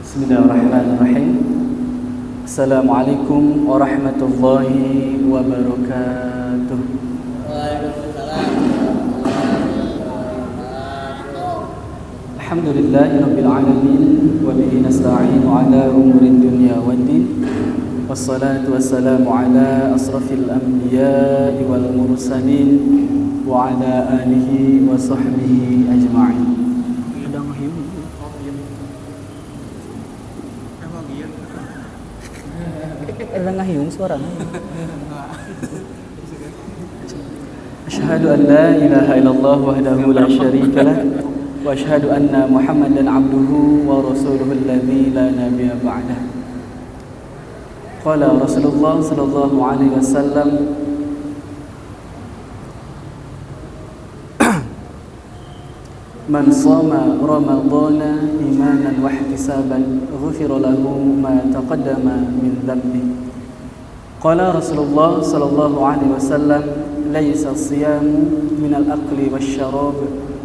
Bismillahirrahmanirrahim. Assalamualaikum warahmatullahi wabarakatuh. Alhamdulillahirabbil alamin wa bihi nasta'inu ala umurid dunya waddin. Wassalatu wassalamu ala asrafil anbiya'i wal mursalin wa ala alihi wa sahbihi ajma'in. Ngahiung suaranya. Asyhadu an la ilaha illallah wahdahu la syarika lah wa asyhadu anna Muhammadan abduhu wa rasuluhu alladzi la nabiyya ba'dah. Qala Rasulullah sallallahu alaihi wasallam Man shoma ramadhana imanan wa ihtisaban ghufira lahu ma taqaddama min dhanbi. Qala Rasulullah sallallahu alaihi wasallam laisa siyamu min al-aqli wasyarab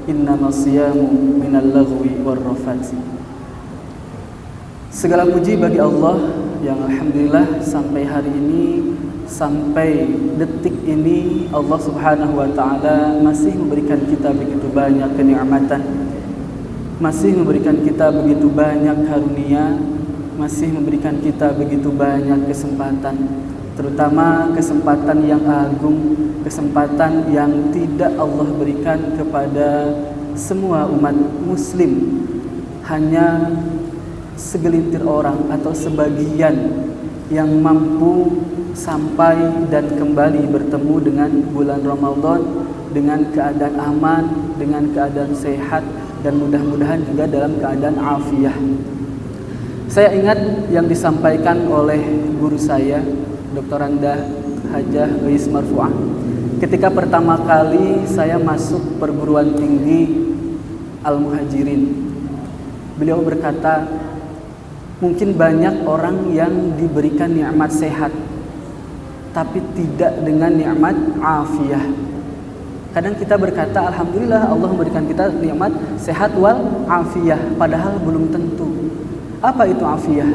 innama siyamu min al-laghwi war-rafati. Segala puji bagi Allah yang alhamdulillah sampai hari ini, sampai detik ini Allah Subhanahu wa taala masih memberikan kita begitu banyak kenikmatan, masih memberikan kita begitu banyak karunia, masih memberikan kita begitu banyak kesempatan, terutama kesempatan yang agung, kesempatan yang tidak Allah berikan kepada semua umat muslim, hanya segelintir orang atau sebagian yang mampu sampai dan kembali bertemu dengan bulan Ramadan dengan keadaan aman, dengan keadaan sehat, dan mudah-mudahan juga dalam keadaan afiah. Saya ingat yang disampaikan oleh guru saya, Dr. Anda Hajah Ais Marfu'ah, ketika pertama kali saya masuk perguruan tinggi Al-Muhajirin. Beliau berkata, mungkin banyak orang yang diberikan nikmat sehat, tapi tidak dengan nikmat afiah. Kadang kita berkata, alhamdulillah Allah memberikan kita nikmat sehat wal afiah, padahal belum tentu. Apa itu afiah?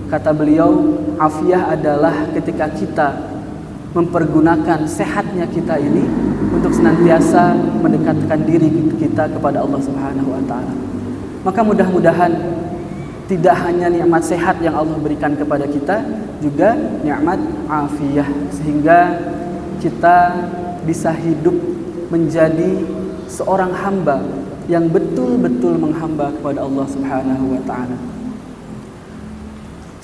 Kata beliau, afiah adalah ketika kita mempergunakan sehatnya kita ini untuk senantiasa mendekatkan diri kita kepada Allah Subhanahu wa taala. Maka mudah-mudahan tidak hanya nikmat sehat yang Allah berikan kepada kita, juga nikmat afiah, sehingga kita bisa hidup menjadi seorang hamba yang betul-betul menghamba kepada Allah Subhanahu wa taala.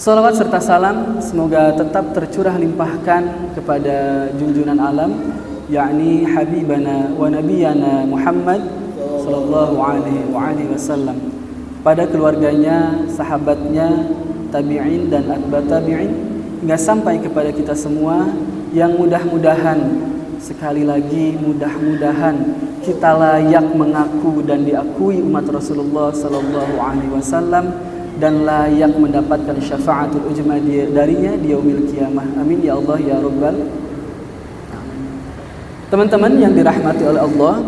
Salawat serta salam semoga tetap tercurah limpahkan kepada junjungan alam, yakni habibana wa nabiyana Muhammad sallallahu alaihi wasallam, pada keluarganya, sahabatnya, tabi'in dan atba' tabi'in, hingga sampai kepada kita semua, yang mudah-mudahan, sekali lagi mudah-mudahan kita layak mengaku dan diakui umat Rasulullah sallallahu alaihi wasallam, dan layak mendapatkan syafaatul ujma darinya di yaumil qiyamah. Amin ya Allah ya rabbal. Teman-teman yang dirahmati oleh Allah,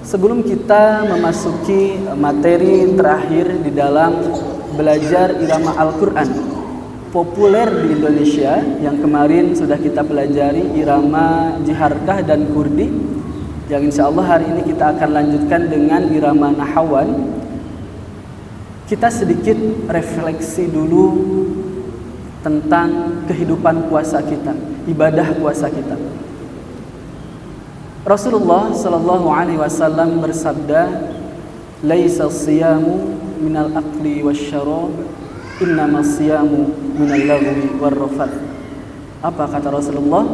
sebelum kita memasuki materi terakhir di dalam belajar irama Al-Quran populer di Indonesia, yang kemarin sudah kita pelajari irama Jiharkah dan Kurdi, yang insya Allah hari ini kita akan lanjutkan dengan irama Nahawan. Kita sedikit refleksi dulu tentang kehidupan puasa kita, ibadah puasa kita. Rasulullah sallallahu alaihi wasallam bersabda, "Laisa siyamu minal akli wasyarab, innama siyamu minal lagwi warrafath." Apa kata Rasulullah?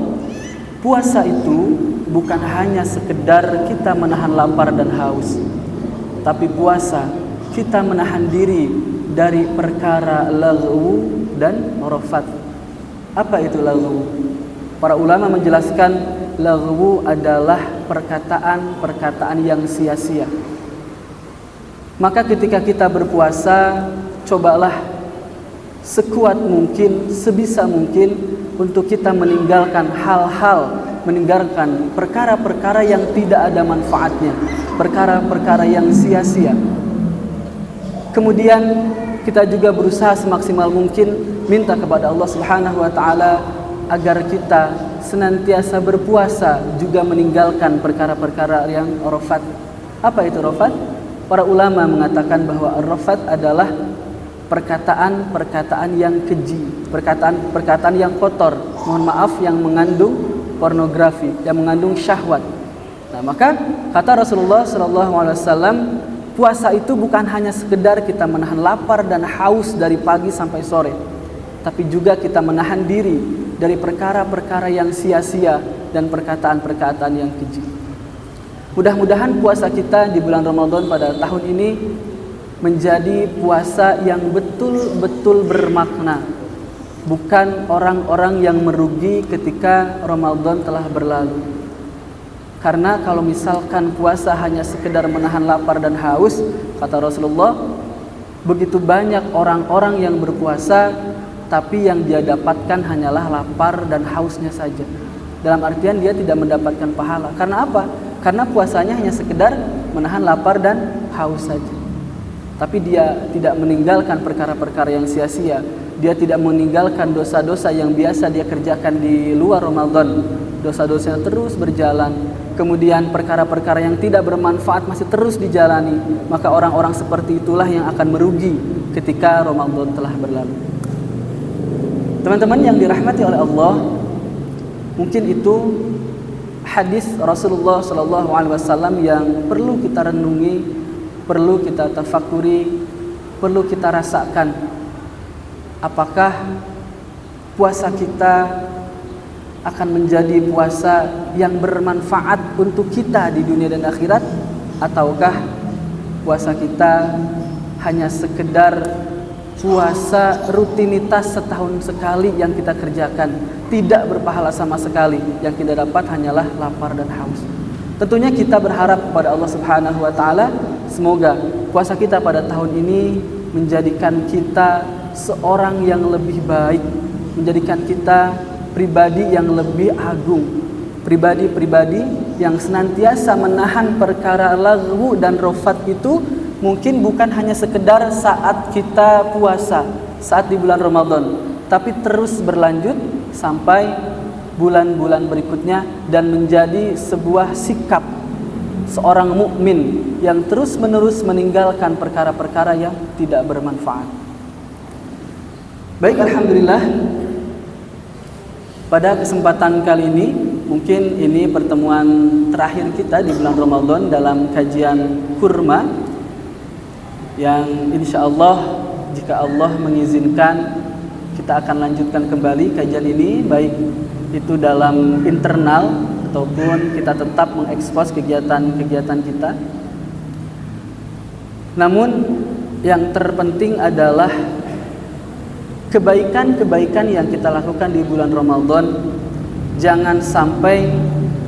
Puasa itu bukan hanya sekedar kita menahan lapar dan haus, tapi puasa kita menahan diri dari perkara lagwu dan rafath. Apa itu lagwu? Para ulama menjelaskan, lagwu adalah perkataan-perkataan yang sia-sia. Maka ketika kita berpuasa, cobalah sekuat mungkin, sebisa mungkin untuk kita meninggalkan hal-hal, meninggalkan perkara-perkara yang tidak ada manfaatnya, perkara-perkara yang sia-sia. Kemudian kita juga berusaha semaksimal mungkin minta kepada Allah Subhanahu wa taala agar kita senantiasa berpuasa juga meninggalkan perkara-perkara yang rafat. Apa itu rafat? Para ulama mengatakan bahwa rafat adalah perkataan-perkataan yang keji, perkataan-perkataan yang kotor, mohon maaf, yang mengandung pornografi, yang mengandung syahwat. Nah, maka kata Rasulullah SAW, puasa itu bukan hanya sekedar kita menahan lapar dan haus dari pagi sampai sore, tapi juga kita menahan diri dari perkara-perkara yang sia-sia dan perkataan-perkataan yang keji. Mudah-mudahan puasa kita di bulan Ramadan pada tahun ini menjadi puasa yang betul-betul bermakna, bukan orang-orang yang merugi ketika Ramadan telah berlalu. Karena kalau misalkan puasa hanya sekedar menahan lapar dan haus, kata Rasulullah, begitu banyak orang-orang yang berpuasa tapi yang dia dapatkan hanyalah lapar dan hausnya saja. Dalam artian dia tidak mendapatkan pahala. Karena apa? Karena puasanya hanya sekedar menahan lapar dan haus saja. Tapi dia tidak meninggalkan perkara-perkara yang sia-sia. Dia tidak meninggalkan dosa-dosa yang biasa dia kerjakan di luar Ramadan. Dosa-dosa yang terus berjalan. Kemudian perkara-perkara yang tidak bermanfaat masih terus dijalani. Maka orang-orang seperti itulah yang akan merugi ketika Ramadan telah berlalu. Teman-teman yang dirahmati oleh Allah, mungkin itu hadis Rasulullah SAW yang perlu kita renungi, perlu kita tafakuri, perlu kita rasakan. Apakah puasa kita akan menjadi puasa yang bermanfaat untuk kita di dunia dan akhirat, ataukah puasa kita hanya sekedar puasa rutinitas setahun sekali yang kita kerjakan, tidak berpahala sama sekali, yang kita dapat hanyalah lapar dan haus. Tentunya kita berharap kepada Allah Subhanahu wa taala, semoga puasa kita pada tahun ini menjadikan kita seorang yang lebih baik, menjadikan kita pribadi yang lebih agung, pribadi-pribadi yang senantiasa menahan perkara laghu dan rafat itu. Mungkin bukan hanya sekedar saat kita puasa, saat di bulan Ramadan, tapi terus berlanjut sampai bulan-bulan berikutnya dan menjadi sebuah sikap seorang mukmin yang terus-menerus meninggalkan perkara-perkara yang tidak bermanfaat. Baik, alhamdulillah. Pada kesempatan kali ini, mungkin ini pertemuan terakhir kita di bulan Ramadan dalam kajian kurma, yang insya Allah jika Allah mengizinkan kita akan lanjutkan kembali kajian ini, baik itu dalam internal ataupun kita tetap mengekspos kegiatan-kegiatan kita. Namun yang terpenting adalah kebaikan-kebaikan yang kita lakukan di bulan Ramadan jangan sampai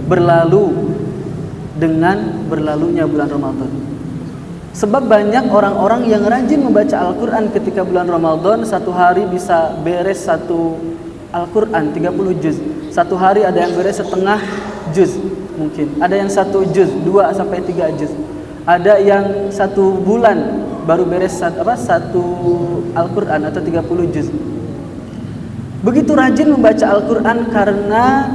berlalu dengan berlalunya bulan Ramadan. Sebab banyak orang-orang yang rajin membaca Al-Quran ketika bulan Ramadan, satu hari bisa beres satu Al-Quran 30 juz. Satu hari ada yang beres setengah juz mungkin. Ada yang 1 juz, 2 sampai 3 juz. Ada yang 1 bulan baru beres satu Al-Quran atau 30 juz. Begitu rajin membaca Al-Quran karena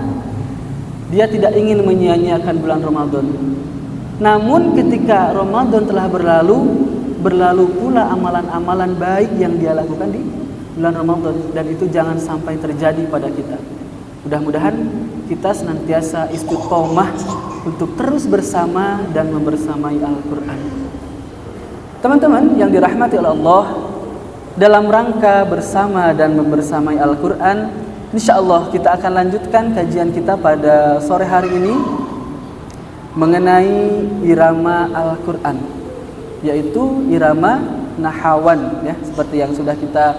dia tidak ingin menyia-nyiakan bulan Ramadan. Namun ketika Ramadan telah berlalu pula amalan-amalan baik yang dia lakukan di bulan Ramadan, dan itu jangan sampai terjadi pada kita. Mudah-mudahan kita senantiasa istiqomah untuk terus bersama dan membersamai Al-Quran. Teman-teman yang dirahmati oleh Allah, dalam rangka bersama dan membersamai Al-Quran, insyaallah kita akan lanjutkan kajian kita pada sore hari ini mengenai irama Al-Quran, yaitu irama nahawan, ya, seperti yang sudah kita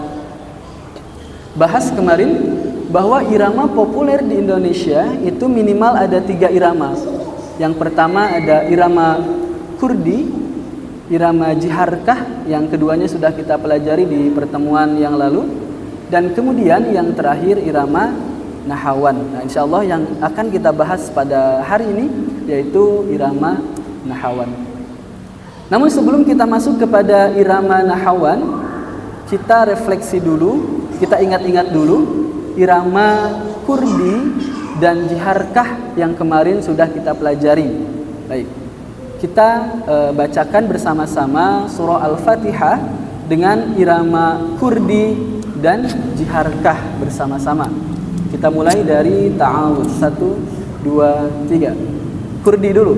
bahas kemarin, bahwa irama populer di Indonesia itu minimal ada 3 irama. Yang pertama ada irama Kurdi, irama Jiharkah, yang keduanya sudah kita pelajari di pertemuan yang lalu, dan kemudian yang terakhir irama nahawan. Nah, insyaallah yang akan kita bahas pada hari ini yaitu irama nahawan. Namun sebelum kita masuk kepada irama nahawan, kita refleksi dulu, kita ingat-ingat dulu irama kurdi dan jiharkah yang kemarin sudah kita pelajari. Baik, kita bacakan bersama-sama surah Al-Fatihah dengan irama kurdi dan jiharkah bersama-sama. Kita mulai dari ta'awudz. 1, 2, 3. Kurdi dulu.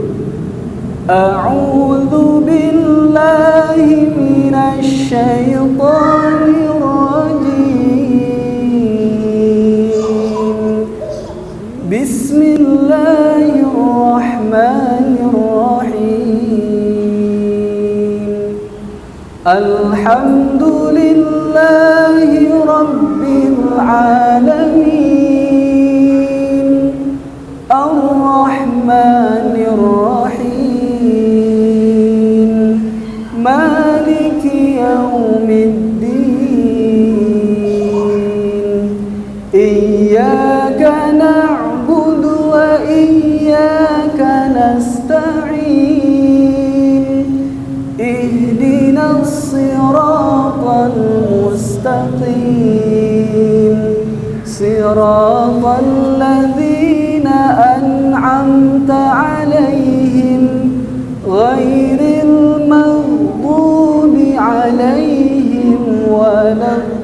A'udzu billahi minasy syaithanir rajim. Bismillahirrahmanirrahim. Alhamdulillahi rabbil alamin. Ar-Rahmanir Rahim. Maliki yaumiddin. Iyyaka na'budu wa iyyaka nasta'in. Ihdinas siratal mustaqim. Siratal ladzina an'amta 'alaihim ghairil maghdubi 'alaihim waladdallin.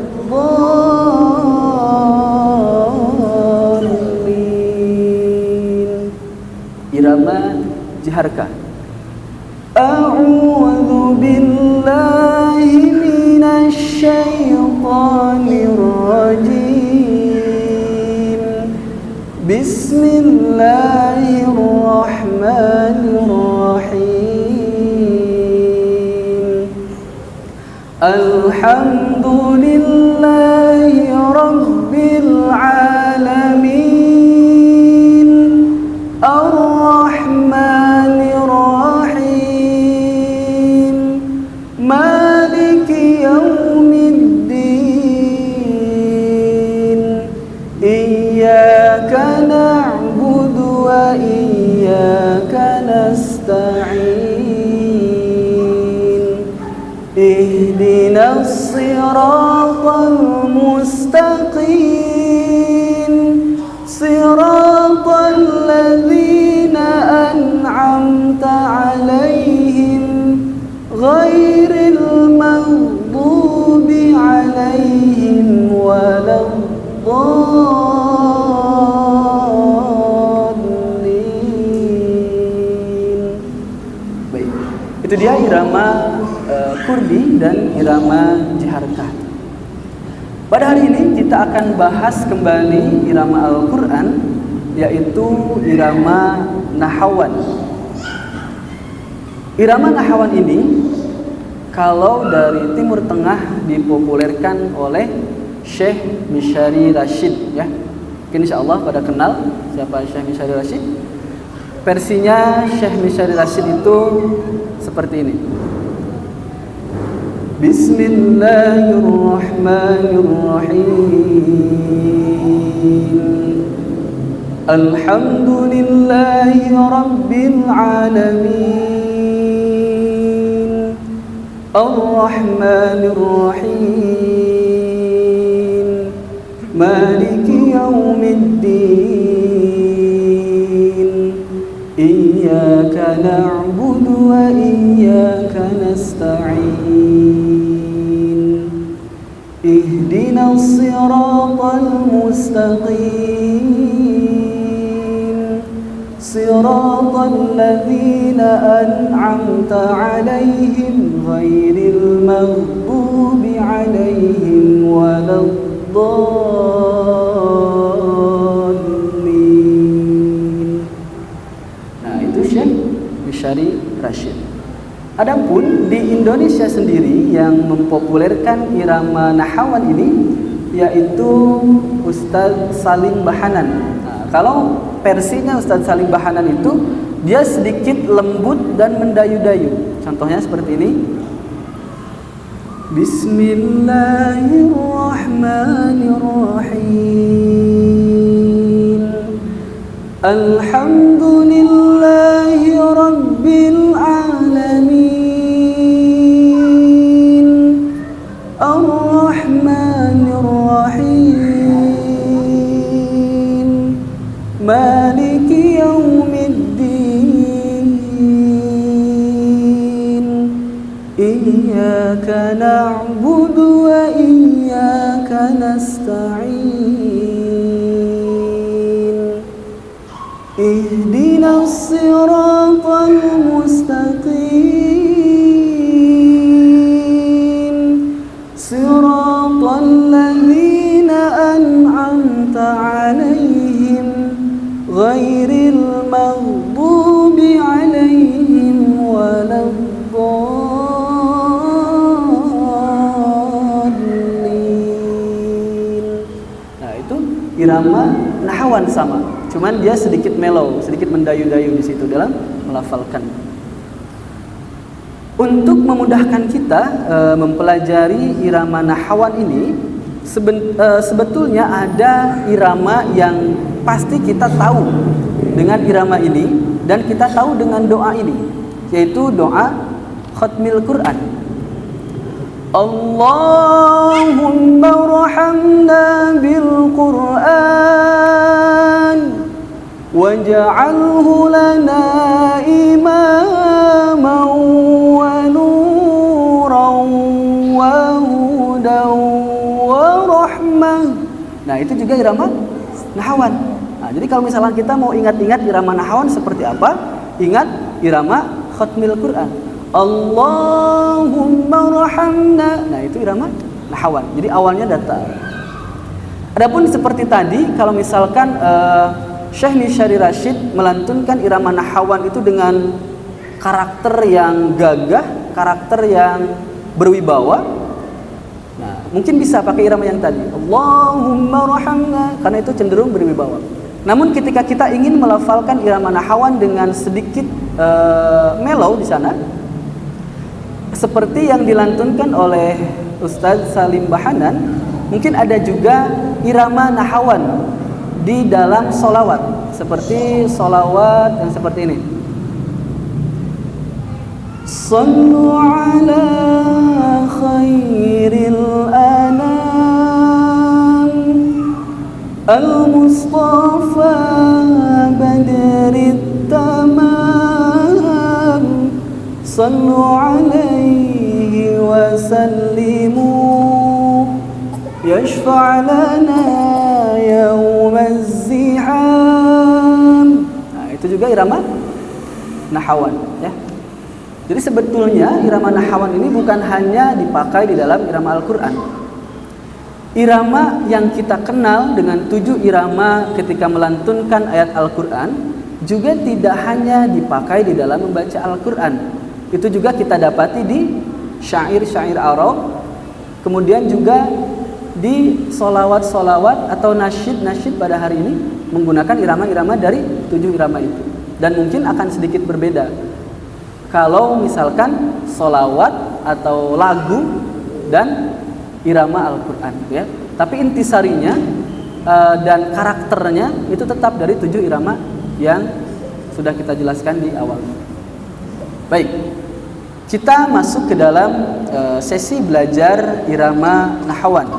Irama jiharkah. A'udzu billahi minasy syaithanir rajim. Bismillahirrahmanirrahim. Alhamdulillahi rabbil alamin. Ar-Rahmanir Rahim. Maliki yaumiddin. Iyyaka na'budu wa iyyaka nasta'in. Ihdinas siratal mustaqim. Siratal ladzina an'amta 'alaihim ghairil maghdubi 'alaihim waladdallin. Baik, itu dia irama kurdi dan irama jiharkah. Pada hari ini kita akan bahas kembali irama Al-Quran, yaitu irama nahawan. Irama nahawan ini kalau dari Timur Tengah dipopulerkan oleh Syekh Mishari Rashid, ya. Mungkin insyaallah pada kenal siapa Syekh Mishari Rashid. Versinya Syekh Mishari Rashid itu seperti ini. Bismillahirrahmanirrahim. Alhamdulillahi rabbil alamin. Ar-Rahmanir Rahim. Maliki yaumiddin. Iyyaka na'budu wa iyyaka nasta'in. Ihdinas siratal mustaqim. Siratal ladzina an'amta 'alaihim ghairil maghdubi 'alaihim waladdallin. Nah, itu Syekh Mishari Rashid. Adapun di Indonesia sendiri yang mempopulerkan irama nahawan ini yaitu Ustadz Salim Bahanan. Nah, kalau versinya Ustadz Salim Bahanan itu dia sedikit lembut dan mendayu-dayu. Contohnya seperti ini. Bismillahirrahmanirrahim. Alhamdulillahi rabbil alamin. Ar-Rahmanir iyyaka na'budu wa iyyaka nasta'in ihdinas siratal mustaqim siratal ladzina an'amta 'alaihim ghairil maghdubi 'alaihim waladdallin. Nah, itu irama nahawan sama, cuman dia sedikit mellow, sedikit mendayu-dayu di situ dalam melafalkan. Untuk memudahkan kita mempelajari irama nahawan ini, sebetulnya ada irama yang pasti kita tahu dengan irama ini dan kita tahu dengan doa ini, yaitu doa khatmil Quran. Allahumma rahamna bil Quran waj'alhu lana imaman wa nuran wa hudan wa rahmah. Nah, itu juga irama nahawan. Nah, jadi kalau misalnya kita mau ingat-ingat irama nahawan seperti apa, ingat irama khatmil Quran. Allahumma rahamna. Nah, itu irama nahawan. Jadi awalnya datar. Adapun seperti tadi, kalau misalkan Syekh Misyari Rashid melantunkan irama nahawan itu dengan karakter yang gagah, karakter yang berwibawa. Nah, mungkin bisa pakai irama yang tadi, Allahumma rahamna, karena itu cenderung berwibawa. Namun ketika kita ingin melafalkan irama nahawan dengan sedikit mellow di sana, seperti yang dilantunkan oleh Ustadz Salim Bahanan, mungkin ada juga irama nahawan di dalam solawat, seperti solawat yang seperti ini. Sallu ala khairil anam al-mustafa badrit tamam sallu alaihi wa sallimu yashfa' lana yawmaz ziham. Nah, itu juga irama nahawan, ya. Jadi sebetulnya irama nahawan ini bukan hanya dipakai di dalam irama Al-Quran. Irama yang kita kenal dengan 7 irama ketika melantunkan ayat Al-Quran juga tidak hanya dipakai di dalam membaca Al-Quran. Itu juga kita dapati di syair-syair Arab, kemudian juga di solawat-solawat atau nasyid-nasyid pada hari ini menggunakan irama-irama dari 7 irama itu. Dan mungkin akan sedikit berbeda kalau misalkan solawat atau lagu dan irama Al-Quran, ya. Tapi intisarinya dan karakternya itu tetap dari 7 irama yang sudah kita jelaskan di awal. Baik, kita masuk ke dalam sesi belajar irama nahawan.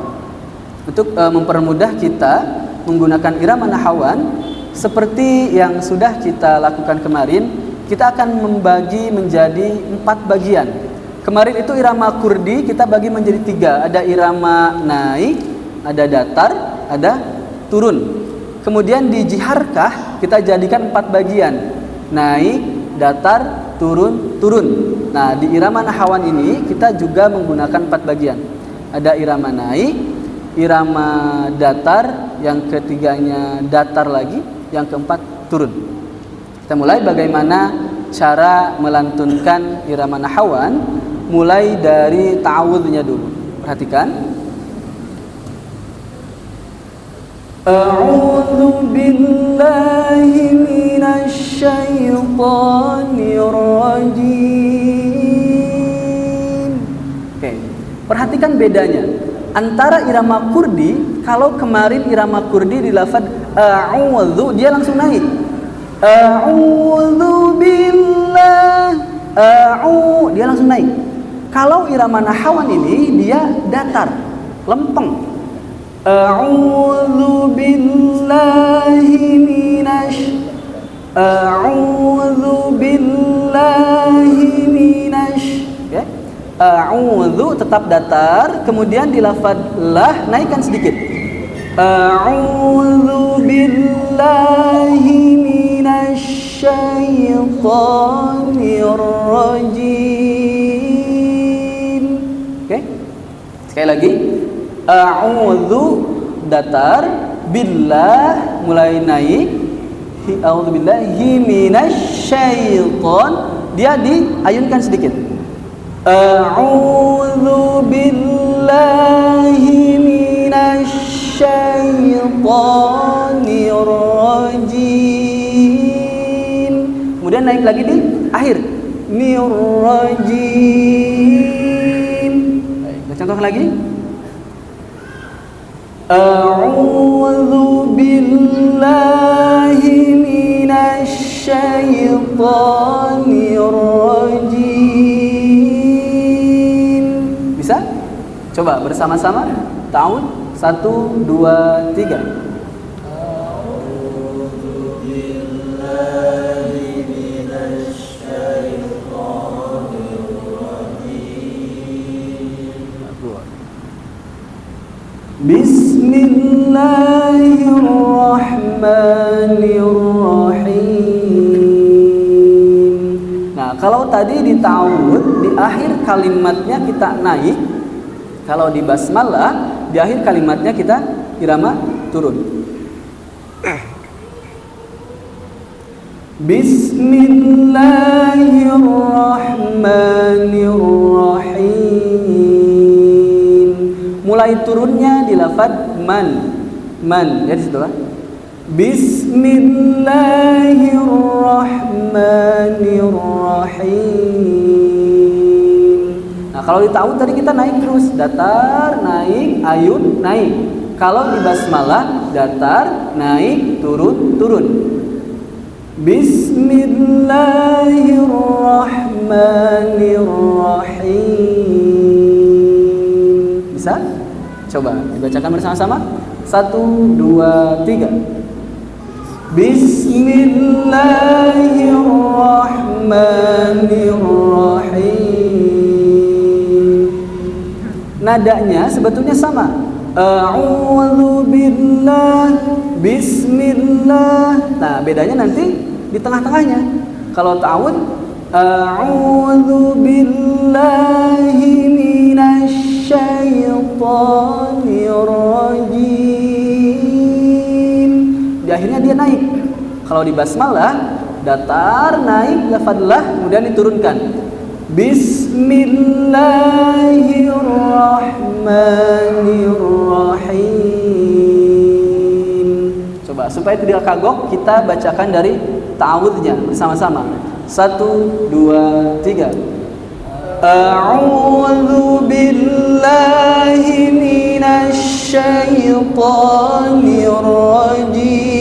Untuk mempermudah kita menggunakan irama nahawan, seperti yang sudah kita lakukan kemarin, kita akan membagi menjadi 4 bagian. Kemarin itu irama kurdi kita bagi menjadi 3. Ada irama naik, ada datar, ada turun. Kemudian di jiharkah kita jadikan 4 bagian. Naik, datar, turun, turun. Nah, di irama nahawan ini kita juga menggunakan 4 bagian. Ada irama naik, irama datar, yang ketiganya datar lagi, yang keempat turun. Kita mulai bagaimana cara melantunkan irama nahawan, mulai dari ta'awudnya dulu. Perhatikan. A'udzu billahi minasy syaithanir rajim. Oke, perhatikan bedanya antara irama kurdi. Kalau kemarin irama kurdi di lafaz a'udzu dia langsung naik. A'udzu billah, dia langsung naik. Kalau irama nahawan ini dia datar, lempeng. A'udzu billahi minasy, ya. A'udzu tetap datar, kemudian di lafaz lah naikkan sedikit. A'udzu billahi minasyaitonir rajim. Oke. Sekali lagi. A'udzu datar, billah mulai naik. A'udzu billahi minasyaiton, dia diayunkan sedikit. A'udzu billahi minasyaitonir rajim. Kemudian naik lagi di akhir. Nirrajim. Baik, kita contoh lagi. A'udzu billahi minasyaitonir rajim. Bisa? Coba bersama-sama. Ta'awudz 1, 2, 3. Bismillahirrahmanirrahim. Nah, kalau tadi di ta'awudz di akhir kalimatnya kita naik, kalau di basmalah di akhir kalimatnya kita irama turun. Bismillahirrahmanirrahim. Mulai turunnya di lafaz man. Jadi situ lah. Bismillahirrahmanirrahim. Nah, kalau di ta'awudz tadi kita naik terus, datar, naik, ayun, naik. Kalau di basmalah datar, naik, turun. Bismillahirrahmanirrahim. Bisa? Coba dibacakan bersama-sama. 1, 2, 3. Bismillahirrahmanirrahim. Nadanya sebetulnya sama. A'udzu billah, bismillah. Nah, bedanya nanti di tengah-tengahnya. Kalau ta'awudz a'udzu billahi minasyaitonir rajim. Di akhirnya dia naik. Kalau di basmalah datar, naik lafadzlah, kemudian diturunkan. Bismillahirrahmanirrahim. Coba supaya tidak kagok, kita bacakan dari ta'awudznya bersama-sama. 1, 2, 3. A'udzu billahi minasyaitonir rajim.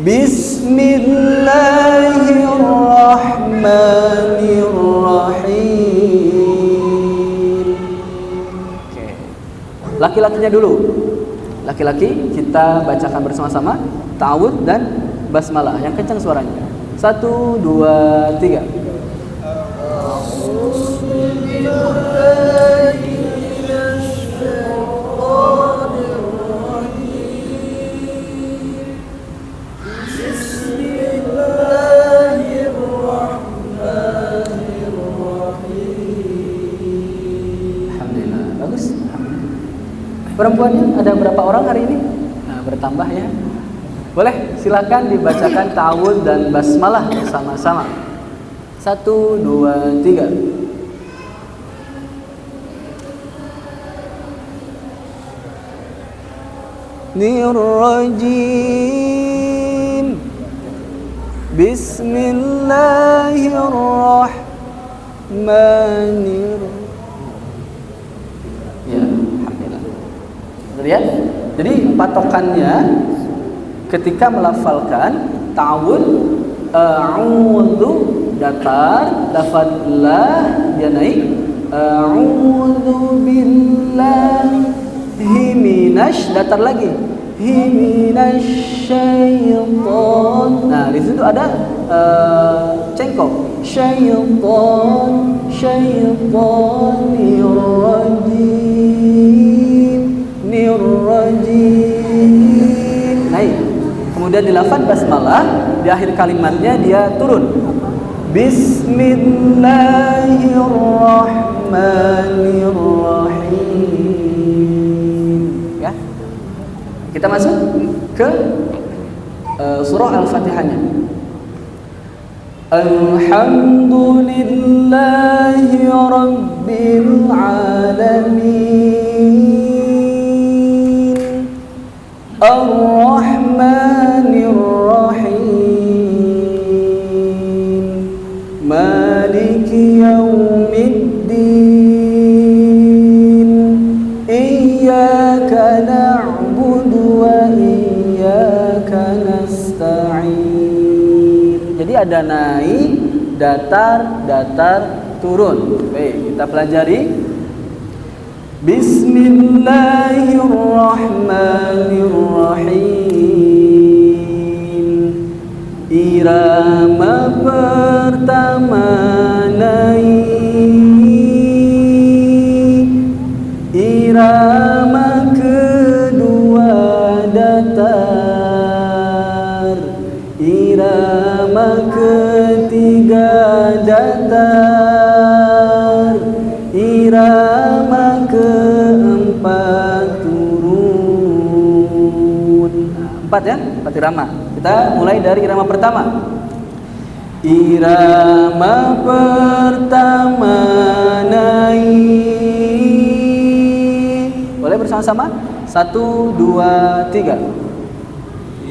Bismillahirrahmanirrahim. Oke. Laki-lakinya dulu. Laki-laki kita bacakan bersama-sama ta'awudz dan basmalah yang kencang suaranya. 1, 2, 3. Alhamdulillah, bagus. Perempuannya ada berapa orang hari ini? Nah, bertambah ya. Boleh, silakan dibacakan ta'awudz dan basmalah bersama-sama. 1, 2, 3. Nirrajim. Bismillahirrahmanirrahim. Ya, alhamdulillah. Lihat. Jadi patokannya ketika melafalkan ta'awudz a'udzu datar, lafaz la dia naik. A'udzu billahi minasy datar lagi. minasyaiton. Nah, di situ ada cengkok. Nirrajim. Naik. Kemudian di lafaz basmalah di akhir kalimatnya dia turun. Bismillahirrahmanirrahim. Ya. Kita masuk ke surah Al-Fatihahnya. Alhamdulillahi Rabbil Alamin Ar-Rahmanir Rahim Maliki Yawmiddin Iyyaka na'budu wa iyyaka nasta'in. Jadi ada naik, datar, turun. Baik, kita pelajari. Bismillahirrahmanirrahim. Irama pertama naik, irama kedua datar, irama ketiga datar, irama keempat turun. Empat ya, empat irama. Kita mulai dari irama pertama. Irama pertama naik. Boleh bersama-sama? 1, 2, 3.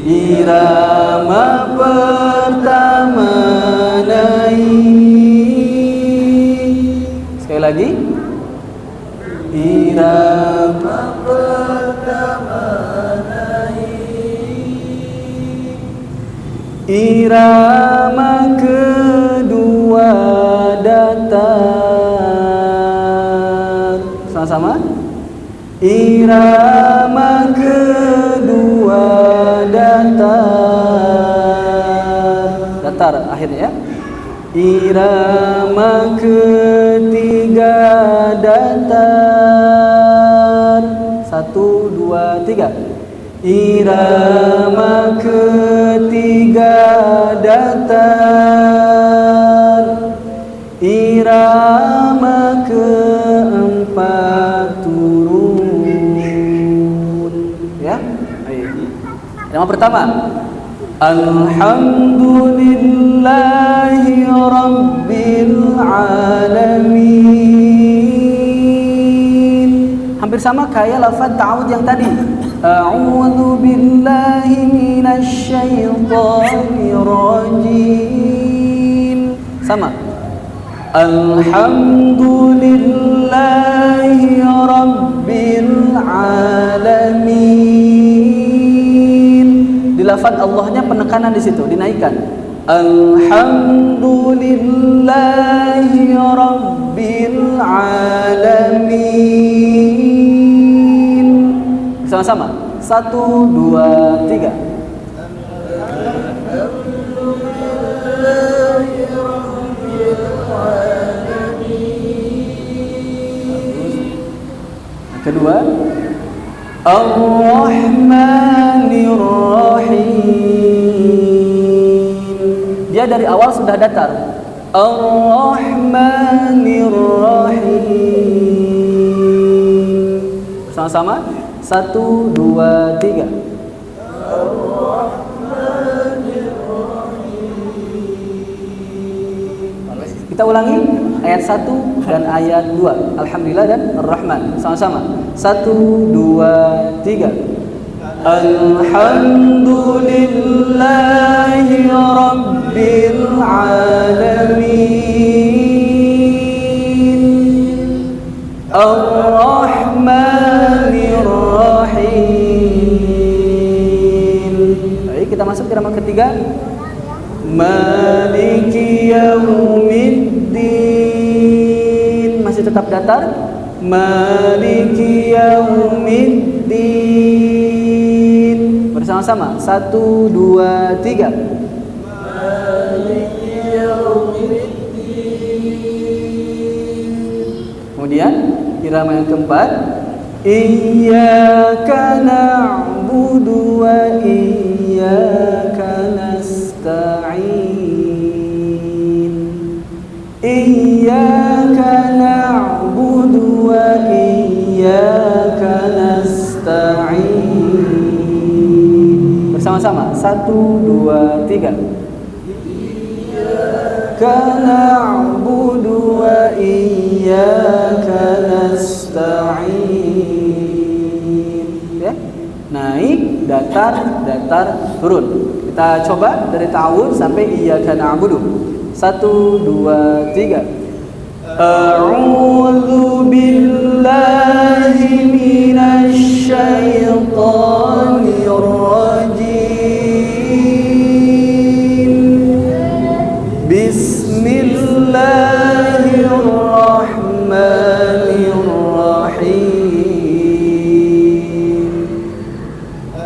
Irama pertama naik. Sekali lagi. Irama pertama naik. Irama kedua datar. Sama-sama. Irama kedua datar akhirnya ya. Irama ketiga datar. 1, 2, 3. Irama ketiga datar. Irama keempat turun. Ya. Baik. Irama pertama. Alhamdulillahi Rabbil Alamin. Hampir sama kayak lafaz ta'awud yang tadi. A'udzu billahi minasyaitonir rajim. Sama. Alhamdulillahi Rabbil Alamin. Di lafaz Allahnya penekanan di situ, dinaikkan. Alhamdulillahi Rabbil Alamin. Sama-sama. 1, 2, 3. Kedua, Ar-Rahmanir Rahim. Dia dari awal sudah datar. Ar-Rahmanir Rahim. Sama-sama. 1, 2, 3. Kita ulangi ayat 1 dan ayat 2. Alhamdulillah dan Ar-Rahman. Sama-sama. 1, 2, 3. Alhamdulillahi Rabbil Alamin Ar-Rahmanir Rahim. Baik, kita masuk ke irama ketiga. Maliki Yawmiddin. Masih tetap datar. Maliki Yawmiddin Bersama-sama. 1, 2, 3. Kemudian irama yang keempat, Iyyaka na'budu wa iyyaka nasta'in. Iyyaka na'budu wa iyyaka nasta'in. Bersama-sama. 1, 2, 3. Iyyaka na'budu wa iyyaka nasta'in. Ya. Naik, datar, turun. Kita coba dari ta'awud sampai iyyaka na'budu. 1, 2, 3. A'udzu billahi minasy syaithanir rajim. Bismillahirrahmanirrahim.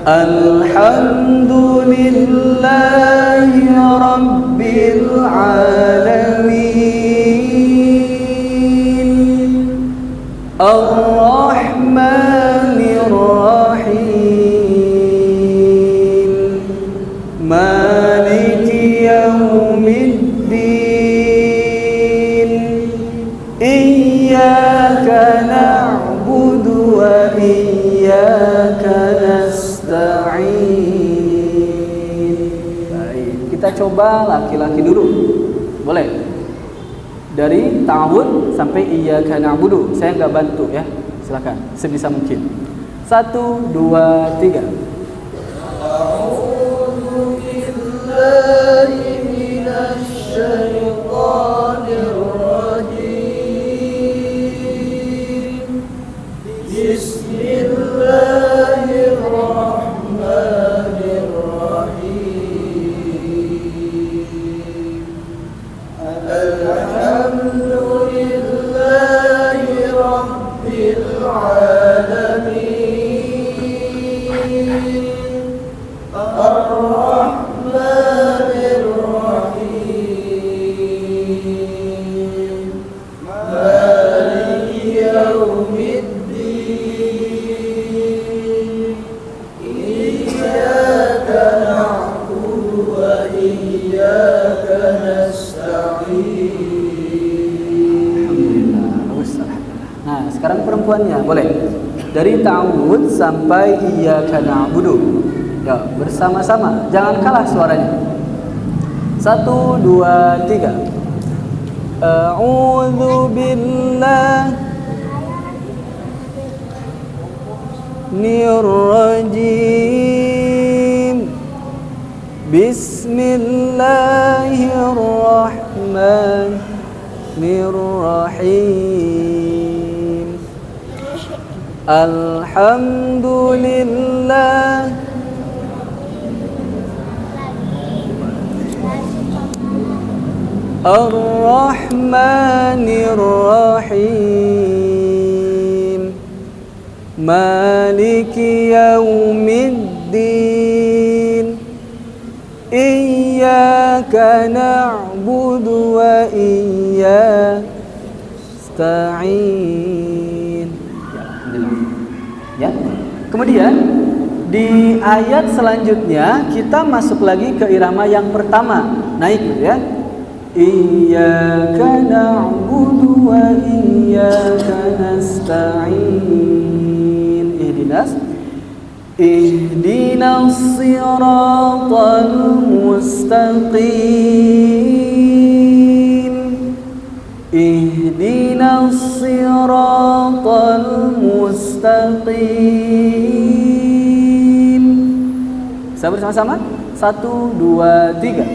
Alhamdulillahi rabbil alamin. Ar-Rahmanir Rahim. Maliki yaumiddin. Iyyaka na'budu wa iyyaka nasta'in. Baik, kita coba laki-laki dulu. Boleh? Dari ta'awud sampai iyyaka na'budu. Saya enggak bantu ya. Silakan sebisa mungkin. 1, 2, 3. A'udzu billahi minasy syaithanir rajim. Bismillahirrahmanirrahim. Alhamdulillahi rabbil alamin. Ar-Rahmanir Rahim. Maliki yaumiddin. Iyyaka na'budu wa iyyaka nasta'in. Alhamdulillah. Bagus, alhamdulillah. Nah, sekarang perempuannya boleh. Dari ta'awud sampai iyyaka na'budu. Ya, bersama-sama. Jangan kalah suaranya. 1, 2, 3. A'udzu billahir rajim. Bismillahirrahmanirrahim. Alhamdulillah. Ar-Rahmanir Rahim. Maliki yaumiddin. Iyyaka na'budu wa iyyaka nasta'in. Ya. Kemudian di ayat selanjutnya kita masuk lagi ke irama yang pertama, naik ya. Iyyaka na'budu wa iyyaka nasta'in. Ihdinas siratal mustaqim. Ihdinas siratal mustaqim. Bisa bersama-sama? 1, 2, 3.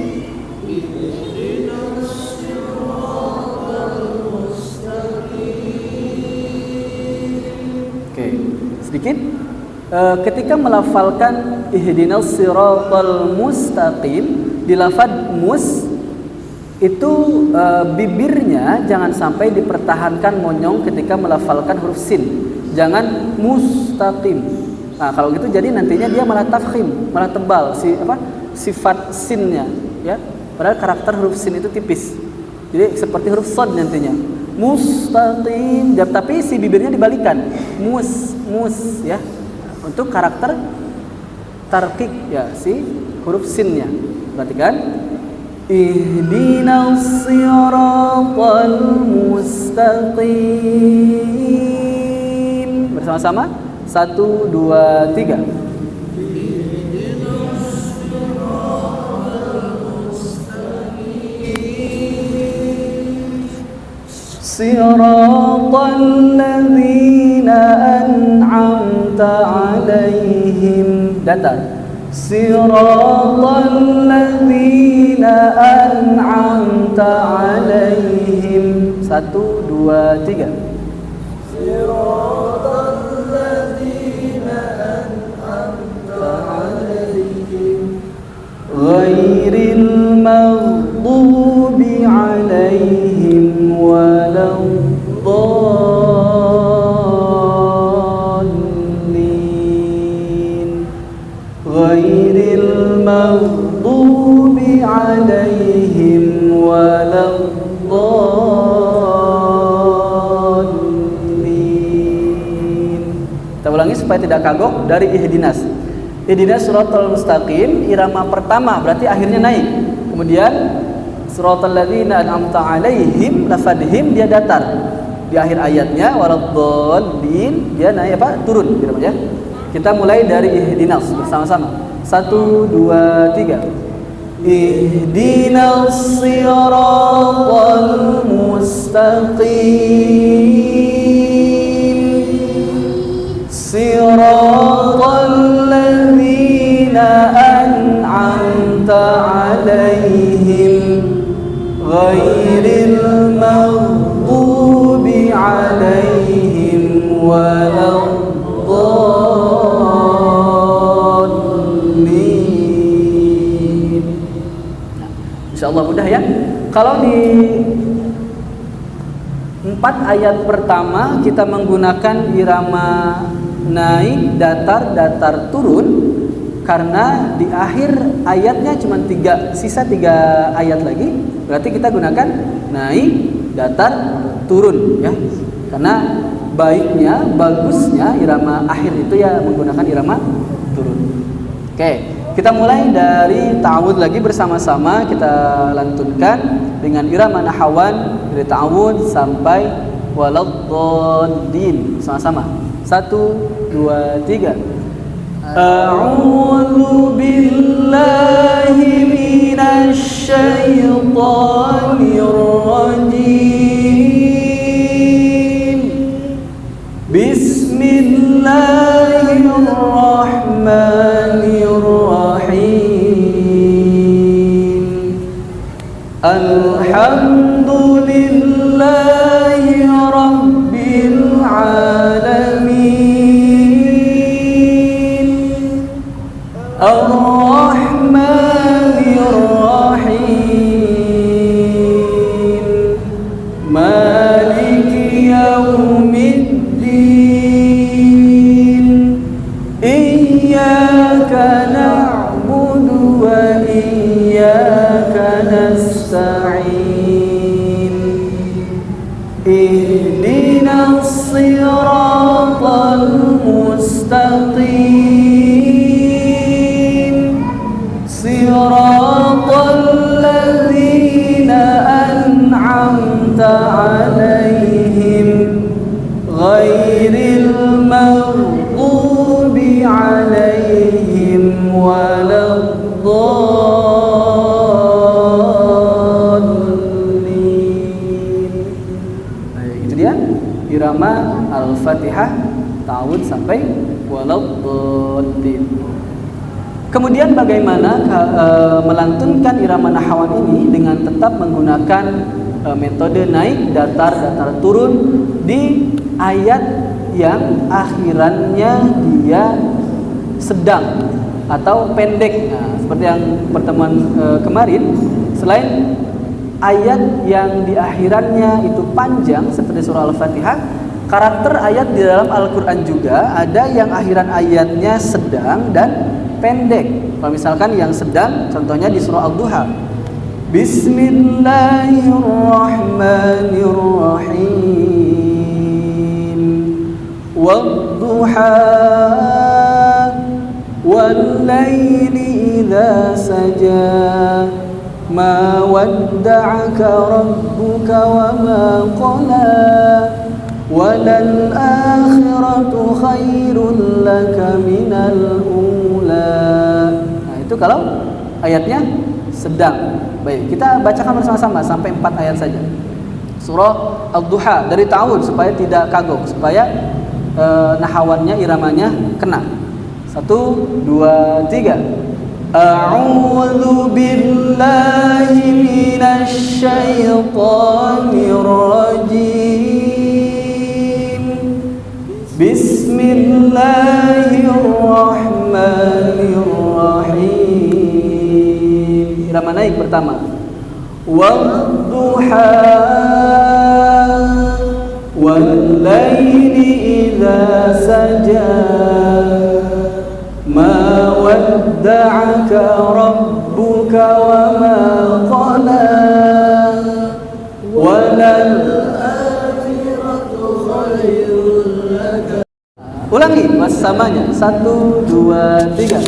Oke, sedikit. Ketika melafalkan ihdinas siratal mustaqim, di lafaz mus itu bibirnya jangan sampai dipertahankan monyong ketika melafalkan huruf sin. Jangan mustaqim. Nah, kalau gitu jadi nantinya dia malah tafkhim, malah tebal sifat sinnya, ya. Padahal karakter huruf sin itu tipis. Jadi seperti huruf shad nantinya. Mustaqim, tapi si bibirnya dibalikan. Mus ya. Untuk karakter tarqiq ya si huruf sinnya. Perhatikan. Ihdinas siratal mustaqim. Bersama-sama. 1, 2, 3. Siratal ladzina an'amta 'alaihim. Datar. Siratal ladzina an'amta 'alaihim. 1, 2, 3. Siratal ladzina an'amta 'alaihim ghairil maghdubi 'alaihim waladdallin. Ghairil maghdubi 'alaihim waladdallin. Kita ulangi supaya tidak kagok dari ihdinas. Ihdinas siratal mustaqim, irama pertama berarti akhirnya naik. Kemudian siratal ladzina an'amta 'alaihim, lafadhim dia datar. Di akhir ayatnya waladdallin dia naik turun gitu ya. Kita mulai dari ihdinas bersama-sama. 1, 2, 3. Ihdinas siratal mustaqim. Siratal ladzina an'amta 'alaihim ghairil maghdubi 'alaihim waladdallin. Insyaallah mudah ya. Kalau di 4 ayat pertama kita menggunakan irama naik, datar, turun, karena di akhir ayatnya cuma sisa 3 ayat lagi, berarti kita gunakan naik, datar, turun ya. Karena baiknya, bagusnya irama akhir itu ya menggunakan irama turun. Oke, kita mulai dari ta'awud lagi bersama-sama, kita lantunkan dengan irama nahawan dari ta'awud sampai waladdallin sama-sama. 1, 2, 3. A'udzu billahi minasy syaithanir rajim. Bismillahirrahmanirrahim. Alhamdulillahi rabbil alamin. Ar-Rahmanir Rahim. Maliki yaumiddin. Iyyaka na'budu wa iyyaka nasta'in. Ihdinas siratal mustaqim. Siratal ladzina an'amta 'alaihim ghairil maghdubi 'alaihim waladdallin. Baik, itu dia irama Al-Fatihah ta'awud sampai waladdallin. Kemudian bagaimana melantunkan irama nahawan ini dengan tetap menggunakan metode naik, datar, turun di ayat yang akhirannya dia sedang atau pendek. Nah, seperti yang pertemuan kemarin, selain ayat yang di akhirannya itu panjang seperti surah Al-Fatihah, karakter ayat di dalam Al-Quran juga ada yang akhiran ayatnya sedang dan pendek. Kalau misalkan yang sedang, contohnya di surah Al-Duha. Bismillahirrahmanirrahim. Wad-duha wal-laili idza saja. Ma wadda'aka rabbuka wa ma qala. Walal akhiratu khairul laka minal ula. Nah, itu kalau ayatnya sedang. Baik, kita bacakan bersama-sama sampai 4 ayat saja. Surah Al-Duha dari ta'awud supaya tidak kagok, supaya nahawannya, iramanya kena. 1, 2, 3. A'udzu billahi minasy syaithanir rajim. Bismillahirrahmanirrahim. Irama naik pertama. Wadduha wal-laili idza saja. Ma wadda'aka rabbuka wa ma qala. Walal akhiratu khairul laka. Ulangi wassamanya. 1, 2, 3.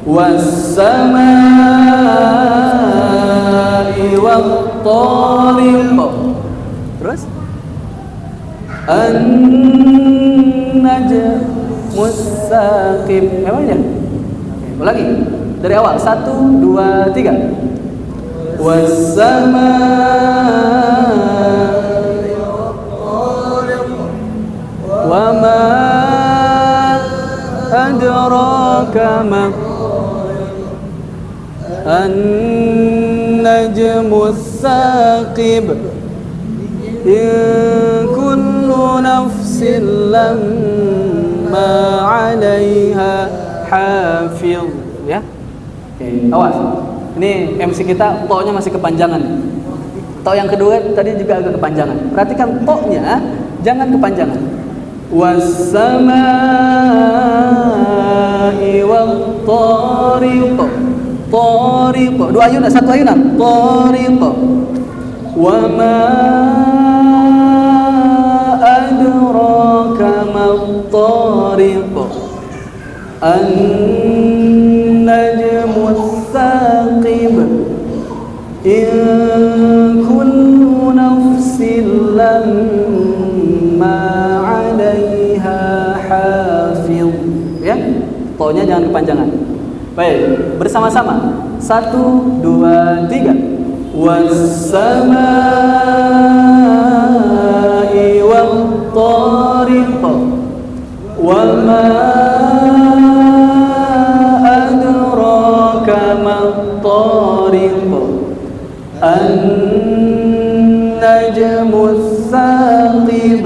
Wassamai wat-tariq. Terus an-najmus saqib. Memangnya? Ulangi dari awal. 1, 2, 3. Wassamai wat-tariq. Wa ma adraka ma an-najmus saqib. In kullu nafsin lamma 'alaiha hafiz. Ya. Oke, awas. Ini MC kita to-nya masih kepanjangan. To yang kedua tadi juga agak kepanjangan. Perhatikan to-nya jangan kepanjangan. Was-samai wat-tariq. Tariq. 2 ayunan, 1 ayunan. Tariq. Wa ma adraka mat-tariq. An-najmus saqib. In kullu nafsin lamma 'alaiha hafiz. Ya, to-nya jangan kepanjangan. Baik, bersama-sama. 1, 2, 3. Was-samai wat-tariq. Wa ma adraka mat-tariq. An-najmus saqib.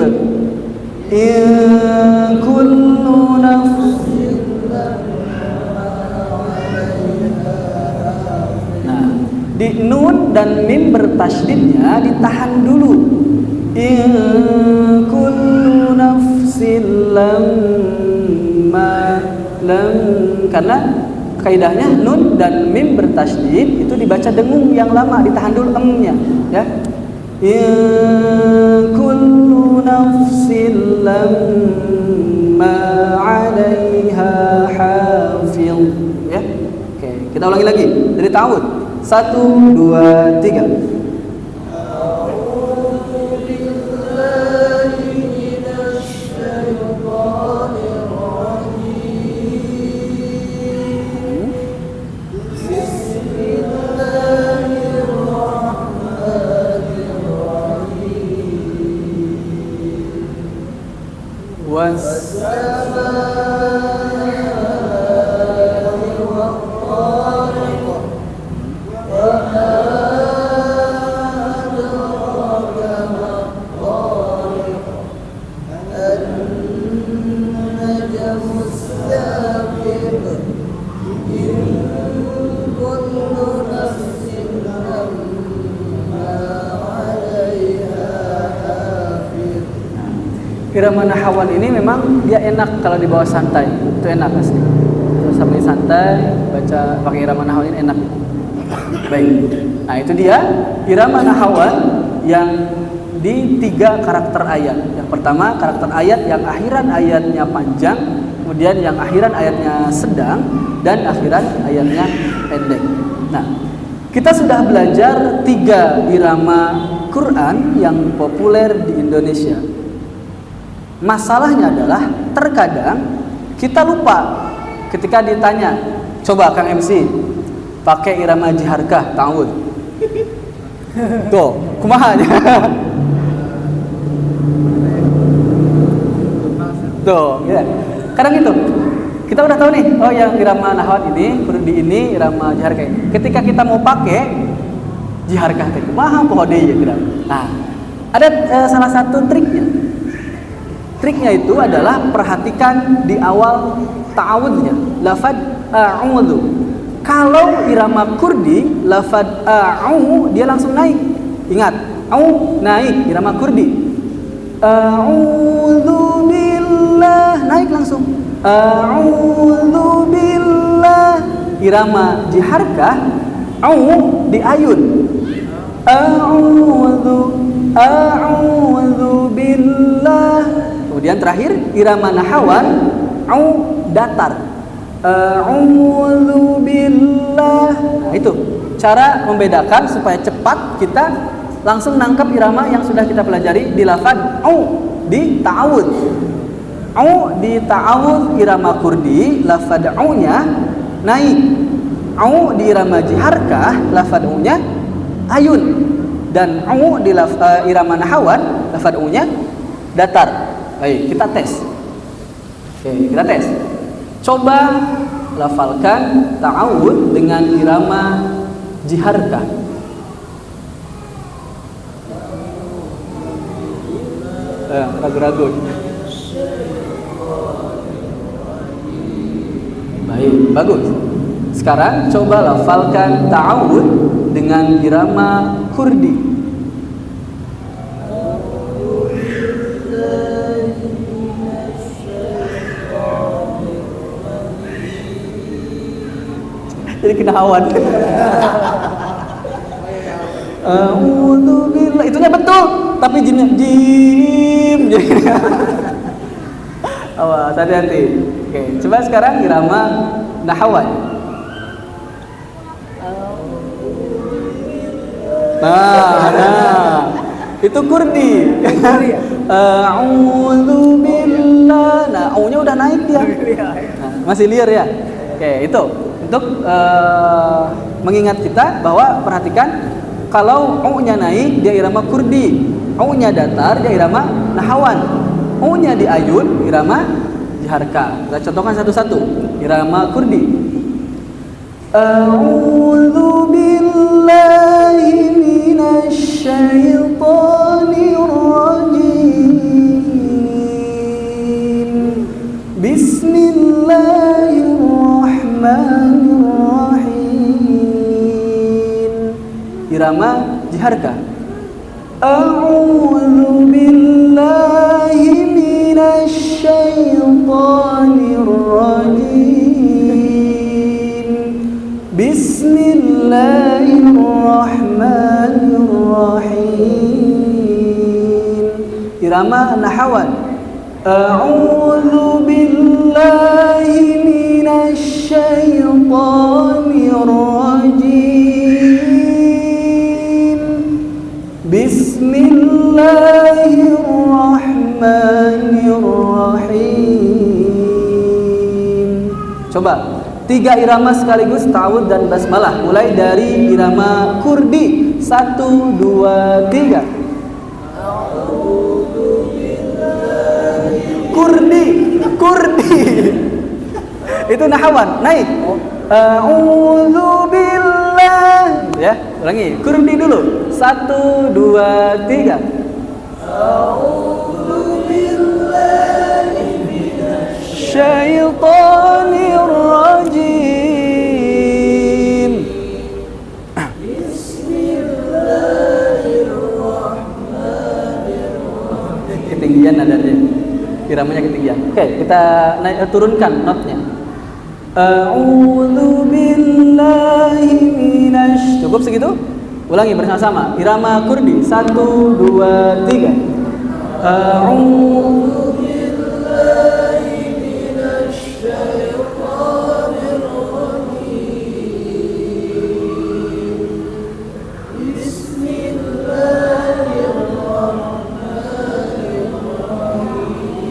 In kullu nafsin. Nah, di nun dan mim bertasydidnya ditahan dulu. In kullu nafsin lamma lam, karena kaidahnya nun dan mim bertasydid itu dibaca dengung yang lama, ditahan dulu emnya, ya. In kullu nafsin lamma 'alaiha hafiz. Ya. Oke, kita ulangi lagi dari ta'awud. 1, 2, 3. Irama nahawan ini memang dia enak kalau dibawa santai. Itu enak asli. Sambil santai baca pakai irama nahawan ini enak. Baik. Nah, itu dia irama nahawan yang di 3 karakter ayat. Yang pertama karakter ayat yang akhiran ayatnya panjang, kemudian yang akhiran ayatnya sedang, dan akhiran ayatnya pendek. Nah, kita sudah belajar 3 irama Quran yang populer di Indonesia. Masalahnya adalah terkadang kita lupa ketika ditanya, coba Kang MC pakai irama jiharkah ta'awud. Tuh, kumaha aja. Tuh, ya. Kadang gitu. Kita udah tahu nih, oh yang irama nahwan ini, kurdi ini, irama jiharkah ini. Ketika kita mau pakai jiharkah teh kumaha pohode ya kira. Nah, ada salah satu triknya. Triknya itu adalah perhatikan di awal ta'awudnya, lafad a'udhu. Kalau irama kurdi, lafad a'u dia langsung naik. Ingat, a'u naik irama kurdi. A'udhu billah naik langsung. A'udhu billah. Irama jiharkah, a'u di ayun. A'udhu billah. Kemudian terakhir irama nahawan au datar. A'udzu billah. Nah, itu cara membedakan supaya cepat kita langsung nangkap irama yang sudah kita pelajari di lafaz au di ta'awud. Au di ta'awud irama kurdi, lafaz au-nya naik. Au di irama jiharkah, lafaz au-nya ayun. Dan au di irama nahawan, lafaz au-nya datar. Baik, kita tes. Oke, kita tes. Coba lafalkan ta'awud dengan irama jiharkah. Ragu-ragu. Baik, bagus. Sekarang coba lafalkan ta'awud dengan irama kurdi. Jadi kena hawan. A'udzubillah. Itunya betul, tapi jimnya jim. Awas, hati-hati. Oke, coba sekarang irama nahawan. Nah. Itu kurdi. A'udzubillah. Nah, au-nya udah naik dia. Nah, masih liar ya. Oke, itu untuk mengingat kita bahwa perhatikan kalau u-nya naik dia irama kurdi, u-nya datar dia irama nahawan, u-nya di ayun irama jiharka. Kita contohkan satu-satu. Irama kurdi. A'udzu billahi minasy syaithanir rajim. Bismillahirrahmanirrahim. Irama jiharka. A'udzu billahi minasy syaithanir rajim. Bismillahirrahmanirrahim. Irama nahawan. A'udzu billahi minasy syaithanir rajim. Bismillahirrahmanirrahim. Coba 3 irama sekaligus ta'awud dan basmalah. Mulai dari irama kurdi. 1, 2, 3. Kurdi. Itu nahawan, naik. A'udzu billah. Ya, ulangi. Kurdi dulu. 1, 2, 3. A'udzu billahi minasy syaithanir rajim. Bismillahirrahmanirrahim. ketinggian nadanya. Iramanya ketinggian. Oke, kita turunkan notnya. A'udzu billahi minasy. Cukup segitu? Ulangi bersama-sama. Irama Kurdi. 1 2 3. A'udzu billahi minasy syaithanir rajim. Bismillahirrahmanirrahim.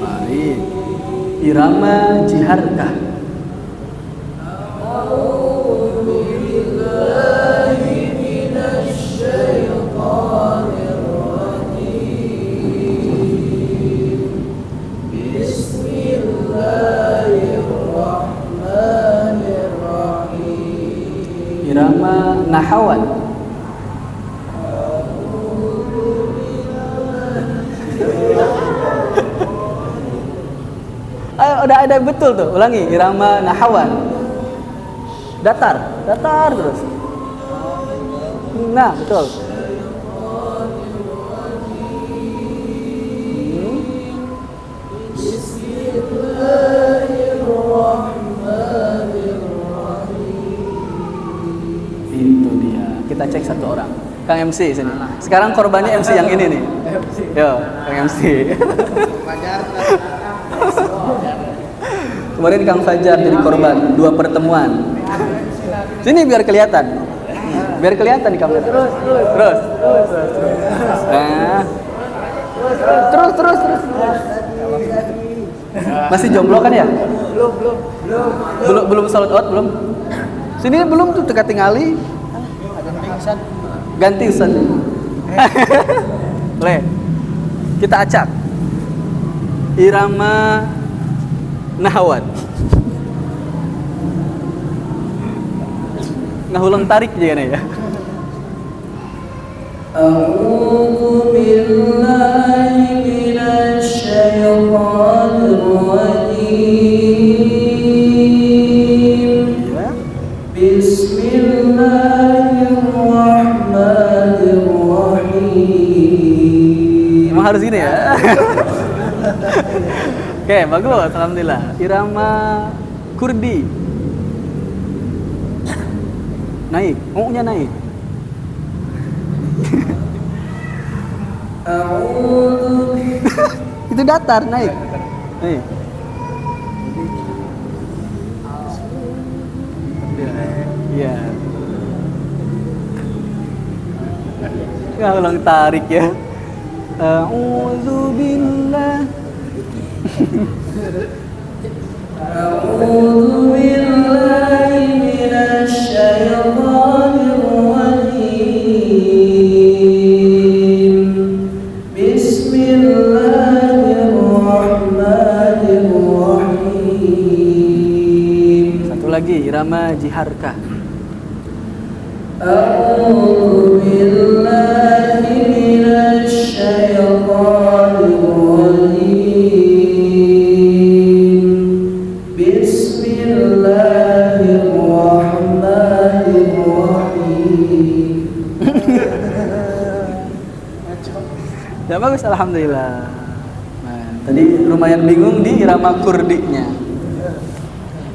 Baik. Irama Jiharkah. Irama Nahawan. Ayo, udah ada betul tuh. Ulangi, irama Nahawan. Datar terus. Nah, betul. Itu dia. Kita cek satu orang. Kang MC sini. Sekarang korbannya MC yang ini nih. Yo, Kang MC. Kemarin Kang Fajar jadi korban 2 pertemuan. Sini biar kelihatan. Biar kelihatan di kamera. Terus. Nah. Terus. Masih jomblo kan ya? Belum sold out belum? Sini belum tuh teka tingali. Ganti Ustaz. Boleh. Kita acak. Irama Nahawan. Ngahulang tarik juga nih ya. A'udzu billahi minasy syaithanir rajim. Bismillahirrahmanirrahim. Emang harus gini ya? Oke, bagus, alhamdulillah. Irama Kurdi. Naik, nya naik. Itu datar, naik. Naik. Iya. Ya, ulang tarik ya. A'udzu billah. A'udzu billahi minasy syaithanir rajim. Bismillahirrahmanirrahim. Satu lagi, irama Jiharkah. A'udzu billahi minasy syaithanir rajim. Bismillahirrahmanirrahim. Ya bagus, alhamdulillah. Nah, tadi lumayan bingung di irama kurdinya.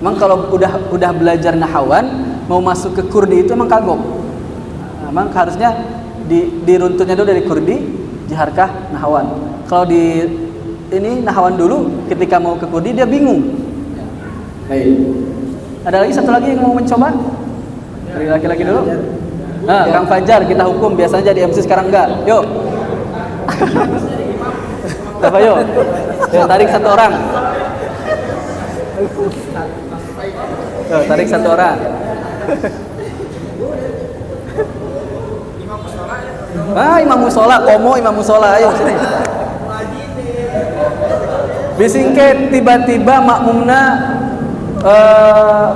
Emang kalau udah belajar nahawan mau masuk ke kurdi itu emang kagok. Emang harusnya diruntutnya dulu dari kurdi, jiharkah, nahawan. Kalau di ini nahawan dulu, ketika mau ke kurdi dia bingung. Baik. Ada lagi satu lagi yang mau mencoba? Dari laki-laki dulu. Nah, Kang Fajar kita hukum, biasanya jadi MC sekarang enggak. Yuk. Siapa yuk? Yuk, tarik satu orang. Yuk, tarik satu orang. Imam musola, komo imam musola, ayo sini. Bisingke tiba-tiba makmumna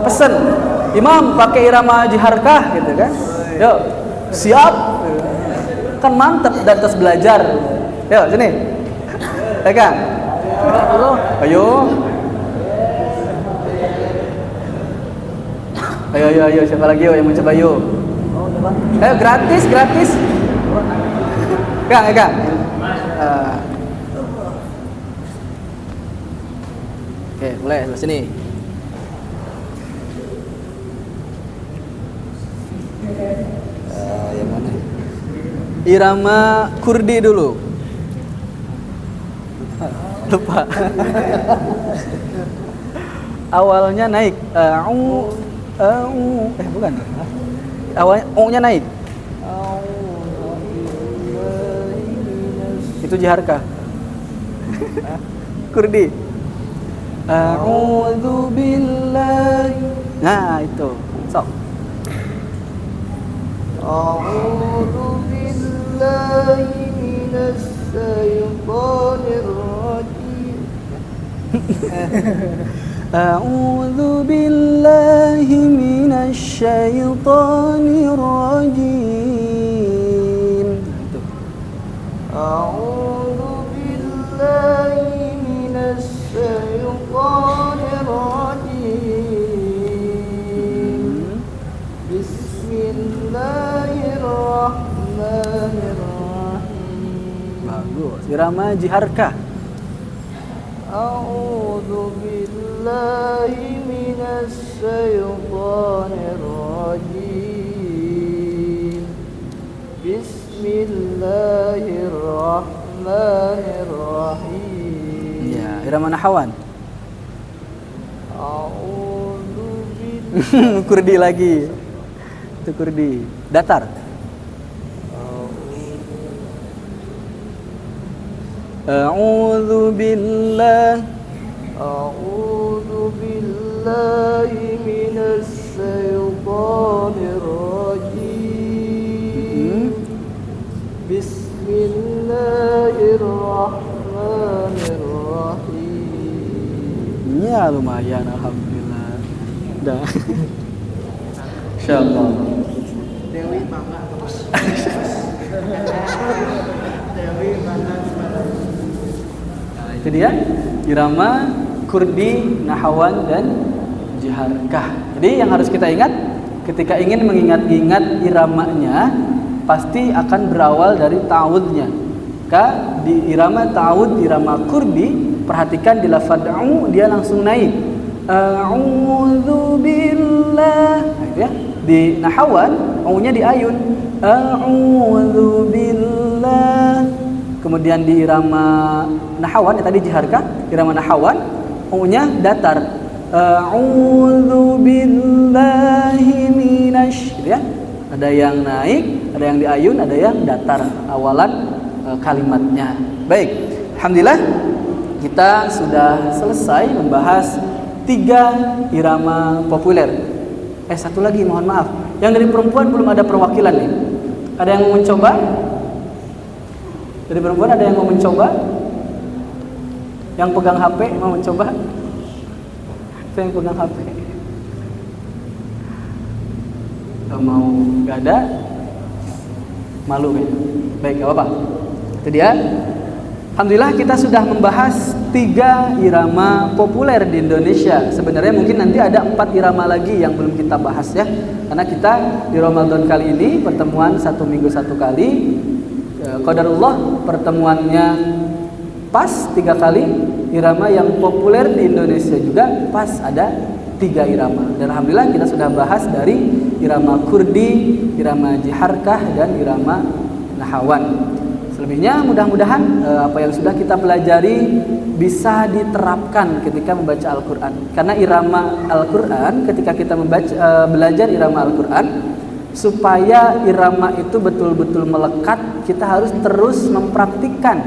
pesen, imam pakai irama jiharkah gitu kan? Yuk, siap. Kan mantep dan terus belajar. Yuk sini. Pegang. Ayo. Ayo, siapa lagi yuk yang mau coba yuk? Ayo gratis. Kang. Oke, mulai dari sini. Yang mana? Irama Kurdi dulu. Lupa. Awalnya naik. Bukan. Awalnya O-nya naik. Itu Jiharka. Kurdi. A'udzu billahi. Nah, itu. Sok. A'udzu billahi minas syaitonir rajim. A'udzu billahi minasy syaithanir rajim. A'udzu billahi minasy syaitanir rajim. Bismillahirrahmanirrahim. Bagus. Irama Jiharka. A'udzu billahi minasy syaithanir rajim. Bismillahirrahmanirrahim. Ya, irama Nahawan. A'udzu billahi. Kurdi lagi. Itu Kurdi. Datar. A'udzu billahi minasy syaithanir rajim. Bismillahirrahmanirrahim. Ya, lumayan, alhamdulillah. Dah. Insyaallah. Dewi bangga terus. Dewi bangga. Itu dia irama Kurdi, Nahawan dan Jiharkah. Jadi yang harus kita ingat ketika ingin mengingat-ingat iramanya pasti akan berawal dari ta'awudnya. Maka di irama ta'awud, irama Kurdi, perhatikan di lafaz a'u dia langsung naik. A'udzu billah. Nah, ya. Di Nahawan a'u-nya diayun. A'udzu billah. Kemudian di irama Nahawan, tadi Jiharkah, irama Nahawan a'u-nya datar. A'udzu billahi minasy, ya. Ada yang naik, ada yang diayun, ada yang datar awalan kalimatnya. Baik, alhamdulillah kita sudah selesai membahas 3 irama populer. Satu lagi, mohon maaf. Yang dari perempuan belum ada perwakilan nih. Ada yang mau mencoba? Dari perempuan ada yang mau mencoba? Yang pegang HP mau mencoba? Saya yang pegang HP. Kalau mau nggak ada, malu kayaknya. Baik, nggak apa-apa. Itu dia. Alhamdulillah kita sudah membahas 3 irama populer di Indonesia. Sebenarnya mungkin nanti ada 4 irama lagi yang belum kita bahas ya. Karena kita di Ramadan kali ini pertemuan 1 minggu 1 kali. Qadarullah pertemuannya pas 3 kali. Irama yang populer di Indonesia juga pas ada 3 irama. Dan alhamdulillah kita sudah bahas dari irama Kurdi, irama Jiharkah, dan irama Nahawan. Selebihnya mudah-mudahan apa yang sudah kita pelajari bisa diterapkan ketika membaca Al-Quran. Karena irama Al-Quran, ketika kita belajar irama Al-Quran, supaya irama itu betul-betul melekat, kita harus terus mempraktikkan.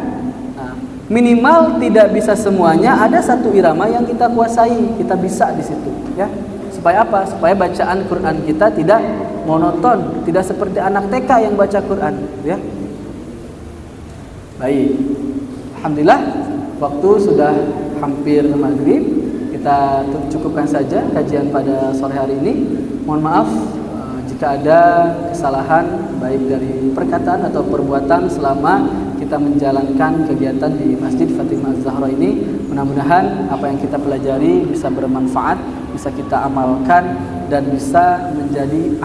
Nah, minimal tidak bisa semuanya, ada 1 irama yang kita kuasai, kita bisa di situ, ya. Supaya apa? Supaya bacaan Quran kita tidak monoton, tidak seperti anak TK yang baca Quran, ya. Baik, alhamdulillah waktu sudah hampir maghrib. Kita cukupkan saja kajian pada sore hari ini. Mohon maaf jika ada kesalahan baik dari perkataan atau perbuatan selama kita menjalankan kegiatan di Masjid Fatimah Az-Zahra ini. Mudah-mudahan apa yang kita pelajari bisa bermanfaat, bisa kita amalkan, dan bisa menjadi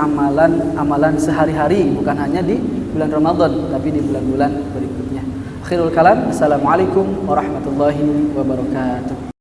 amalan sehari-hari, bukan hanya di bulan Ramadan tapi di bulan-bulan berikutnya. Akhirul kalam, assalamualaikum warahmatullahi wabarakatuh.